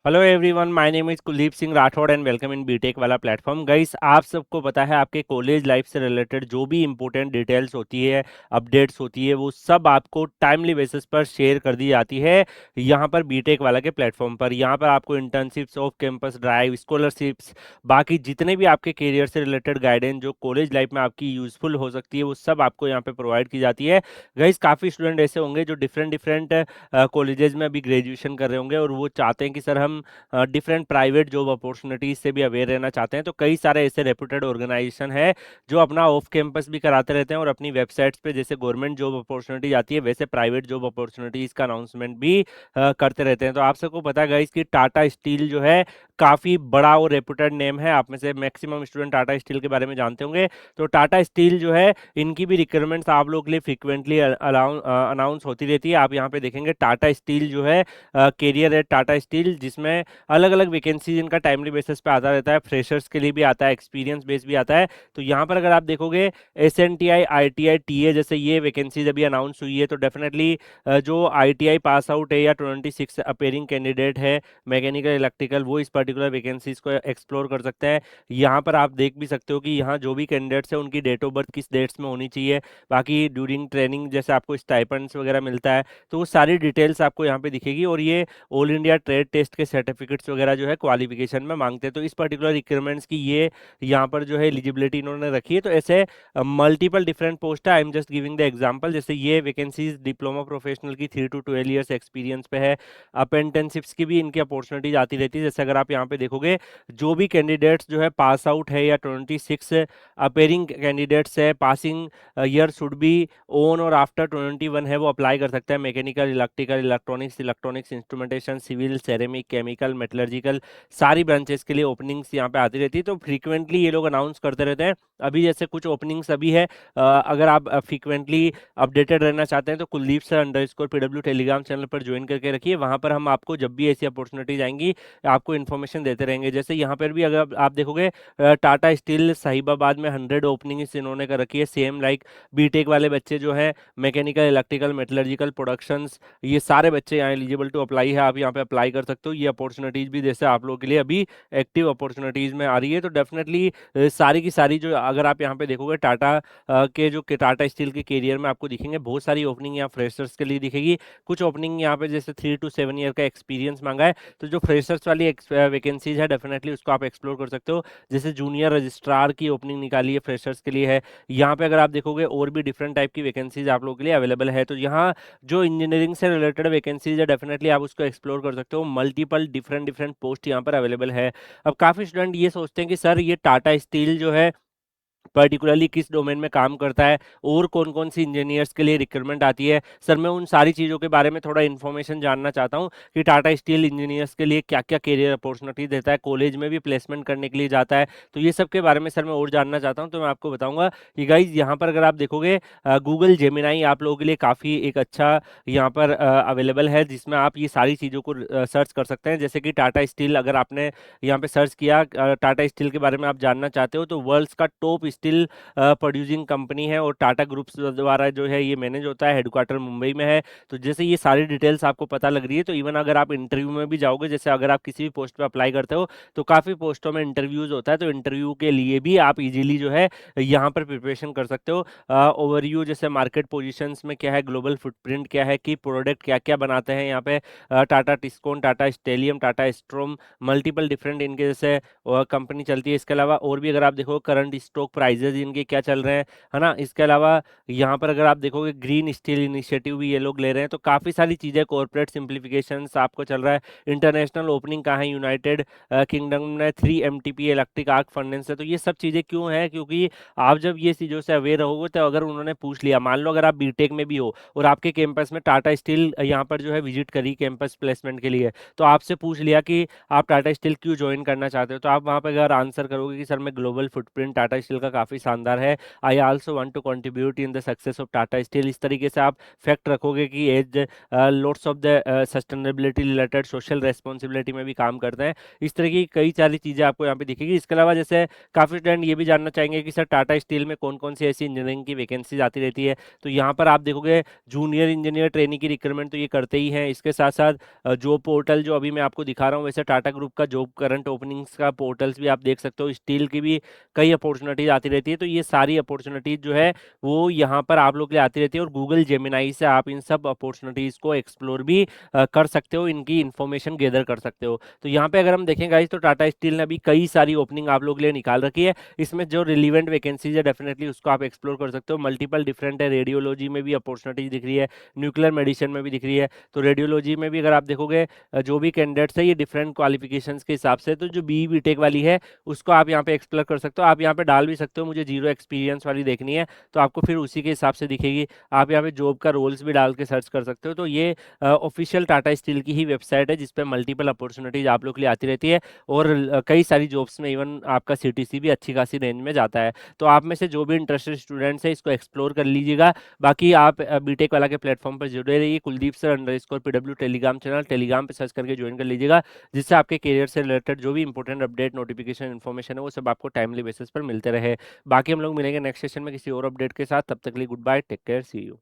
Hello everyone, my name is Kuldeep Singh Rathore and welcome in BTech वाला platform. Guys, आप सबको पता है आपके कॉलेज लाइफ से रिलेटेड जो भी इंपॉर्टेंट डिटेल्स होती है, अपडेट्स होती है, वो सब आपको टाइमली बेसिस पर शेयर कर दी जाती है यहाँ पर बीटेक वाला के प्लेटफॉर्म पर। यहाँ पर आपको internships, off campus drive, scholarships, बाकी जितने भी आपके करियर से रिलेटेड गाइडेंस जो कॉलेज लाइफ में आपकी यूजफुल हो सकती है, वो सब आपको यहाँ पे प्रोवाइड की जाती है। गाइस, काफ़ी स्टूडेंट ऐसे होंगे जो डिफरेंट डिफरेंट कॉलेजेस में अभी ग्रेजुएशन कर रहे होंगे और वो चाहते हैं कि सर हम डिफरेंट प्राइवेट जॉब अपॉर्चुनिटीज से भी अवेयर रहना चाहते हैं। तो कई सारे ऐसे रेपुटेड ऑर्गेनाइजेशन है जो अपना ऑफ कैंपस भी कराते रहते हैं और अपनी वेबसाइट्स पे जैसे गवर्नमेंट जॉब अपॉर्चुनिटीज आती है वैसे प्राइवेट जॉब अपॉर्चुनिटीज का अनाउंसमेंट भी करते रहते हैं। तो आप सबको पता है गाइस कि टाटा स्टील जो है काफी बड़ा और रेपुटेड नेम है। आप में से मैक्सिमम स्टूडेंट टाटा स्टील के बारे में जानते होंगे। तो टाटा स्टील जो है, इनकी भी रिक्वायरमेंट्स आप लोग के लिए फ्रिक्वेंटली अनाउंस होती रहती है। आप यहाँ पे देखेंगे टाटा स्टील जो है कैरियर है टाटा स्टील, जिसमें अलग अलग वैकेंसीज इनका टाइमली बेसिस पे आता रहता है। फ्रेशर्स के लिए भी आता है, एक्सपीरियंस बेस भी आता है। तो यहाँ पर अगर आप देखोगे SNTI, ITI, TA जैसे ये वैकेंसीज अभी अनाउंस हुई है, तो डेफिनेटली जो ITI पास आउट है या 26 अपेयरिंग कैंडिडेट है मैकेनिकल इलेक्ट्रिकल, वो इस पर्टिकुलर वैकेंसीज को एक्सप्लोर कर सकते हैं। यहाँ पर आप देख भी सकते हो कि यहाँ जो भी कैंडिडेट्स है उनकी डेट ऑफ बर्थ किस डेट्स में होनी चाहिए। बाकी ड्यूरिंग ट्रेनिंग जैसे आपको स्टाइपेंड्स वगैरह मिलता है, तो वो सारी डिटेल्स आपको यहाँ पे दिखेगी। और ये ऑल इंडिया ट्रेड टेस्ट के सर्टिफिकेट्स वगैरह जो है क्वालिफिकेशन में मांगते हैं। तो इस पर्टिकुलर रिक्वायरमेंट्स की ये यहाँ पर जो है एलिजिबिलिटी इन्होंने रखी है। तो ऐसे मल्टीपल डिफरेंट पोस्ट है। I am just giving the example. जैसे ये वैकेंसीज डिप्लोमा प्रोफेशनल की 3 to 12 ईयर्स एक्सपीरियंस पे है। अप्रेंटिसशिप्स की भी इनकी अपॉर्चुनिटीज आती रहती है। जैसे अगर आप यहाँ पे देखोगे, जो भी कैंडिडेट्स जो है पास आउट है या 26 अपेयरिंग कैंडिडेट्स है, passing year should be on और आफ्टर 21 है, वो अप्लाई कर सकता है। Mechanical, electrical, electronics instrumentation, civil, ceramic, chemical, metallurgical, सारी ब्रांचेस के लिए ओपनिंग्स यहाँ पे आती रहती है। तो फ्रीक्वेंटली ये लोग अनाउंस करते रहते हैं। अभी जैसे कुछ ओपनिंग्स अभी है, अगर आप फ्रीक्वेंटली अपडेटेड रहना चाहते हैं तो Kuldeep sir underscore PW Telegram channel पर ज्वाइन करके रखिए। वहां पर हम आपको जब भी ऐसी अपॉर्चुनिटीज आएंगी आपको इन्फॉर्मेशन देते रहेंगे। जैसे यहाँ पर भी अगर आप देखोगे, टाटा स्टील साहिबाबाद में 100 ओपनिंग्स इन्होंने कर रखी है। सेम लाइक बीटेक वाले बच्चे जो है मैकेनिकल, इलेक्ट्रिकल, मेटलर्जिकल, प्रोडक्शंस, ये सारे बच्चे यहाँ एलिजिबल टू अप्लाई है। आप यहाँ पे अप्लाई कर सकते हो। ये अपॉर्चुनिटीज भी जैसे आप लोगों के लिए अभी एक्टिव अपॉर्चुनिटीज में आ रही है। तो डेफिनेटली सारी की सारी जो अगर आप यहाँ पे देखोगे टाटा के जो टाटा स्टील के कैरियर में आपको दिखेंगे बहुत सारी ओपनिंग यहाँ फ्रेशर्स के लिए दिखेगी। कुछ ओपनिंग यहाँ पे जैसे 3 to 7 ईयर का एक्सपीरियंस मांगा है। तो जो फ्रेशर्स वाली वैकेंसीज है डेफिनेटली उसको आप एक्सप्लोर कर सकते हो। जैसे जूनियर रजिस्ट्रार की ओपनिंग निकाली है, फ्रेशर्स के लिए है। यहाँ पे अगर आप देखोगे और भी डिफरेंट टाइप की वैकेंसीज आप लोगों के लिए अवेलेबल है। तो यहाँ जो इंजीनियरिंग से रिलेटेड वैकेंसीज है डेफिनेटली आप उसको एक्सप्लोर कर सकते हो। मल्टीपल डिफरेंट डिफरेंट पोस्ट यहाँ पर अवेलेबल है। अब काफी स्टूडेंट ये सोचते हैं कि सर ये टाटा स्टील जो है पर्टिकुलरली किस डोमेन में काम करता है और कौन कौन सी इंजीनियर्स के लिए रिक्वायरमेंट आती है। सर मैं उन सारी चीज़ों के बारे में थोड़ा इन्फॉर्मेशन जानना चाहता हूँ कि टाटा स्टील इंजीनियर्स के लिए क्या क्या करियर अपॉर्चुनिटी देता है, कॉलेज में भी प्लेसमेंट करने के लिए जाता है। तो ये सब के बारे में सर मैं और जानना चाहता हूँ। तो मैं आपको बताऊंगा कि गाइज यहाँ पर अगर आप देखोगे गूगल जेमिनाई आप लोगों के लिए काफ़ी एक अच्छा यहाँ पर अवेलेबल है, जिसमें आप ये सारी चीज़ों को सर्च कर सकते हैं। जैसे कि टाटा स्टील अगर आपने यहाँ पे सर्च किया, टाटा स्टील के बारे में आप जानना चाहते हो, तो वर्ल्ड्स का टॉप स्टील प्रोड्यूसिंग कंपनी है और टाटा ग्रुप्स द्वारा जो है ये मैनेज होता है। हेडक्वार्टर मुंबई में है। तो जैसे ये सारी डिटेल्स आपको पता लग रही है, तो इवन अगर आप इंटरव्यू में भी जाओगे, जैसे अगर आप किसी भी पोस्ट पे अप्लाई करते हो तो काफ़ी पोस्टों में इंटरव्यूज होता है। तो इंटरव्यू के लिए भी आप इजीली जो है यहाँ पर प्रिपरेशन कर सकते हो। ओवरव्यू जैसे मार्केट पोजीशंस में क्या है, ग्लोबल फुटप्रिंट क्या है, कि प्रोडक्ट क्या क्या बनाते हैं यहाँ पे टाटा टिस्कोन, टाटा स्टेलियम, टाटा स्ट्रोम, मल्टीपल डिफरेंट इनके जैसे कंपनी चलती है। इसके अलावा और भी अगर आप देखो करंट स्टॉक प्राइजेज इनके क्या चल रहे हैं, है ना। इसके अलावा यहाँ पर अगर आप देखोगे ग्रीन स्टील इनिशिएटिव भी ये लोग ले रहे हैं। तो काफ़ी सारी चीज़ें, कॉर्पोरेट सिंप्लीफिकेशन आपको चल रहा है। इंटरनेशनल ओपनिंग कहाँ है, यूनाइटेड किंगडम में 3 MTPA इलेक्ट्रिक आर्क फर्नेस है। तो ये सब चीज़ें क्यों है, क्योंकि आप जब ये चीज़ों से अवेयर रहोगे तो अगर उन्होंने पूछ लिया, मान लो अगर आप बीटेक में भी हो और आपके कैंपस में टाटा स्टील यहाँ पर जो है विजिट करी कैंपस प्लेसमेंट के लिए, तो आपसे पूछ लिया कि आप टाटा स्टील क्यों ज्वाइन करना चाहते हो, तो आप वहाँ पर अगर आंसर करोगे कि सर मैं ग्लोबल फुटप्रिंट टाटा स्टील का काफ़ी शानदार है। I also want to contribute in the success of Tata Steel, इस तरीके से आप फैक्ट रखोगे कि as lots of the sustainability related social responsibility में भी काम करते हैं। इस तरह की कई सारी चीज़ें आपको यहाँ पे दिखेगी। इसके अलावा जैसे काफ़ी स्टूडेंट ये भी जानना चाहेंगे कि सर टाटा स्टील में कौन कौन सी ऐसी इंजीनियरिंग की वैकेंसीज आती रहती है, तो यहाँ पर आप देखोगे जूनियर इंजीनियर ट्रेनिंग की रिक्वायरमेंट तो ये करते ही हैं। इसके साथ साथ जॉब पोर्टल जो अभी मैं आपको दिखा रहा हूँ, वैसे टाटा ग्रुप का जॉब करंट ओपनिंग्स का पोर्टल्स भी आप देख सकते हो। स्टील की भी कई अपॉर्चुनिटीज आती रहती है, तो ये सारी अपॉर्चुनिटीज जो है वो यहाँ पर आप लोग के लिए आती रहती है, और गूगल जेमिनाई से आप इन सब अपॉर्चुनिटीज को एक्सप्लोर भी कर सकते हो, इनकी इन्फॉर्मेशन गैदर कर सकते हो। तो यहाँ पे अगर हम देखें गाइस, तो टाटा स्टील ने अभी कई सारी ओपनिंग आप लोग के लिए निकाल रखी है। इसमें जो रिलीवेंट वैकेंसीज है डेफिनेटली उसको आप एक्सप्लोर कर सकते हो। मल्टीपल डिफरेंट है, रेडियोलॉजी में भी अपॉर्चुनिटीज दिख रही है, न्यूक्लियर मेडिसिन में भी दिख रही है। तो रेडियोलॉजी में भी अगर आप देखोगे जो भी कैंडिडेट्स है ये डिफरेंट क्वालिफिकेशंस के हिसाब से, तो जो बी टेक वाली है उसको आप यहाँ पे एक्सप्लोर कर सकते हो। आप यहाँ पे डाल भी सकते हो मुझे जीरो एक्सपीरियंस वाली देखनी है, तो आपको फिर उसी के हिसाब से दिखेगी। आप यहाँ पे जॉब का रोल्स भी डाल के सर्च कर सकते हो। तो ये ऑफिशियल टाटा स्टील की ही वेबसाइट है जिसपे मल्टीपल अपॉर्चुनिटीज आप लोग के लिए आती रहती है, और कई सारी जॉब्स में इवन आपका सीटीसी भी अच्छी खासी रेंज में जाता है। तो आप में से जो भी इंटरेस्टेड स्टूडेंट्स है इसको एक्सप्लोर कर लीजिएगा। बाकी आप बीटेक वाला के प्लेटफॉर्म पर जुड़े रहिए। Kuldeep sir underscore PW Telegram channel Telegram पे सर्च करके ज्वाइन कर लीजिएगा, जिससे आपके करियर से रिलेटेड जो भी इंपॉर्टेंट अपडेट नोटिफिकेशन इन्फॉर्मेशन है वो सब आपको टाइमली बेसिस पर मिलते रहे। बाकी हम लोग मिलेंगे नेक्स्ट सेशन में किसी और अपडेट के साथ। तब तक के लिए good bye, take care, see you.